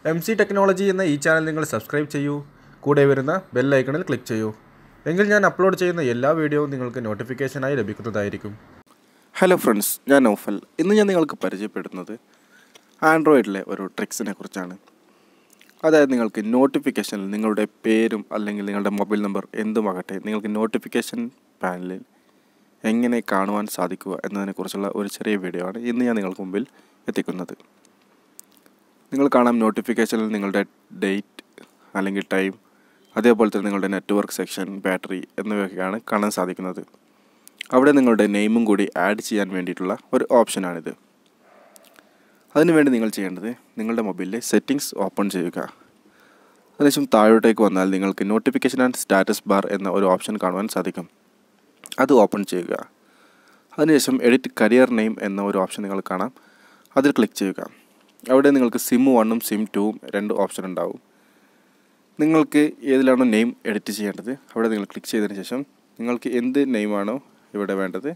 MC technology എന്ന ഈ channel നിങ്ങൾ സബ്സ്ക്രൈബ് ചെയ്യൂ. കൂടെ വരുന്ന ബെൽ ഐക്കണിൽ ക്ലിക്ക് ചെയ്യൂ. എങ്കിൽ ഞാൻ അപ്ലോഡ് ചെയ്യുന്ന എല്ലാ വീഡിയോയും നിങ്ങൾക്ക് നോട്ടിഫിക്കേഷനായി ലഭിക്കുന്നതായിരിക്കും. ഹലോ ഫ്രണ്ട്സ്, ഞാൻ നൗഫൽ. ഇന്ന് ഞാൻ നിങ്ങൾക്ക് പരിചയപ്പെടുത്തുന്നത് ആൻഡ്രോയിഡിലെ ഒരു ട്രിക്സിനെ കുറിച്ചാണ്. അതായത് നിങ്ങൾക്ക് നോട്ടിഫിക്കേഷനിൽ നിങ്ങളുടെ പേരും അല്ലെങ്കിൽ നിങ്ങളുടെ മൊബൈൽ നമ്പർ എന്തുമാകട്ടെ നിങ്ങൾക്ക് നോട്ടിഫിക്കേഷൻ പാനലിൽ എങ്ങനെ കാണുവാൻ സാധിക്കുക എന്നതിനെക്കുറിച്ചുള്ള ഒരു ചെറിയ വീഡിയോ ആണ് ഇന്ന് ഞാൻ നിങ്ങൾക്ക് മുമ്പിൽ എത്തിക്കുന്നത്. നിങ്ങൾ കാണാം നോട്ടിഫിക്കേഷനിൽ നിങ്ങളുടെ ഡേറ്റ് അല്ലെങ്കിൽ ടൈം, അതേപോലെ തന്നെ നിങ്ങളുടെ നെറ്റ്വർക്ക് സെക്ഷൻ, ബാറ്ററി എന്നിവയൊക്കെയാണ് കാണാൻ സാധിക്കുന്നത്. അവിടെ നിങ്ങളുടെ നെയിമും കൂടി ആഡ് ചെയ്യാൻ വേണ്ടിയിട്ടുള്ള ഒരു ഓപ്ഷനാണിത്. അതിനുവേണ്ടി നിങ്ങൾ ചെയ്യേണ്ടത് നിങ്ങളുടെ മൊബൈലിലെ സെറ്റിംഗ്സ് ഓപ്പൺ ചെയ്യുക. അതിനുശേഷം താഴോട്ടേക്ക് വന്നാൽ നിങ്ങൾക്ക് നോട്ടിഫിക്കേഷൻ ആൻഡ് സ്റ്റാറ്റസ് ബാർ എന്ന ഒരു ഓപ്ഷൻ കാണുവാൻ സാധിക്കും. അത് ഓപ്പൺ ചെയ്യുക. അതിനുശേഷം എഡിറ്റ് കരിയർ നെയിം എന്ന ഒരു ഓപ്ഷൻ നിങ്ങൾ കാണാം. അതിൽ ക്ലിക്ക് ചെയ്യുക. അവിടെ നിങ്ങൾക്ക് SIM 1ഉം SIM 2ഉം രണ്ട് ഓപ്ഷൻ ഉണ്ടാവും. നിങ്ങൾക്ക് ഏതിലാണോ നെയിം എഡിറ്റ് ചെയ്യേണ്ടത് അവിടെ നിങ്ങൾ ക്ലിക്ക് ചെയ്തതിന് ശേഷം നിങ്ങൾക്ക് എന്ത് നെയിമാണോ ഇവിടെ വേണ്ടത്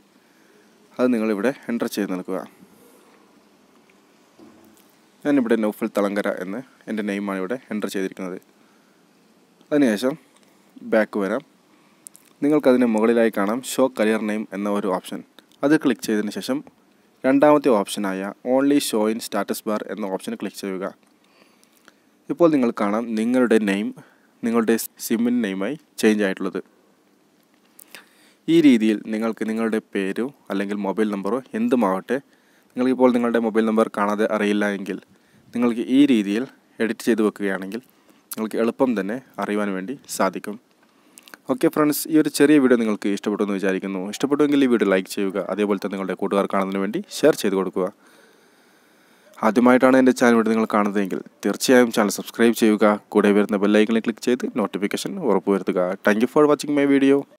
അത് നിങ്ങളിവിടെ എൻ്റർ ചെയ്ത് നൽകുക. ഞാനിവിടെ നൗഫൽ തളങ്കര എന്ന് എൻ്റെ നെയിമാണ് ഇവിടെ എൻ്റർ ചെയ്തിരിക്കുന്നത്. അതിനുശേഷം ബാക്ക് വരാം. നിങ്ങൾക്കതിന് മുകളിലായി കാണാം ഷോ കരിയർ നെയിം എന്ന ഒരു ഓപ്ഷൻ. അത് ക്ലിക്ക് ചെയ്തതിന് ശേഷം രണ്ടാമത്തെ ഓപ്ഷനായ only show in status bar എന്ന ഓപ്ഷൻ ക്ലിക്ക് ചെയ്യുക. ഇപ്പോൾ നിങ്ങൾ കാണാം നിങ്ങളുടെ നെയിം നിങ്ങളുടെ സിമ്മിൻ നെയിമായി ചേഞ്ച് ആയിട്ടുള്ളത്. ഈ രീതിയിൽ നിങ്ങൾക്ക് നിങ്ങളുടെ പേരോ അല്ലെങ്കിൽ മൊബൈൽ നമ്പറോ എന്തുമാവട്ടെ, നിങ്ങൾക്കിപ്പോൾ നിങ്ങളുടെ മൊബൈൽ നമ്പർ കാണാതെ അറിയില്ല എങ്കിൽ നിങ്ങൾക്ക് ഈ രീതിയിൽ എഡിറ്റ് ചെയ്ത് വെക്കുകയാണെങ്കിൽ നിങ്ങൾക്ക് എളുപ്പം തന്നെ അറിയുവാൻ വേണ്ടി സാധിക്കും. ഓക്കെ ഫ്രണ്ട്സ്, ഈ ഒരു ചെറിയ വീഡിയോ നിങ്ങൾക്ക് ഇഷ്ടപ്പെട്ടു എന്ന് വിചാരിക്കുന്നു. ഇഷ്ടപ്പെട്ടുവെങ്കിൽ ഈ വീഡിയോ ലൈക്ക് ചെയ്യുക. അതേപോലെ തന്നെ നിങ്ങളുടെ കൂട്ടുകാർ കാണുന്നതിന് വേണ്ടി ഷെയർ ചെയ്ത് കൊടുക്കുക. ആദ്യമായിട്ടാണ് എൻ്റെ ചാനൽ വീഡിയോ നിങ്ങൾ കാണുന്നതെങ്കിൽ തീർച്ചയായും ചാനൽ സബ്സ്ക്രൈബ് ചെയ്യുക. കൂടെ വരുന്ന ബെൽ ഐക്കണിൽ ക്ലിക്ക് ചെയ്ത് നോട്ടിഫിക്കേഷൻ ഉറപ്പുവരുത്തുക. Thank you for watching my video.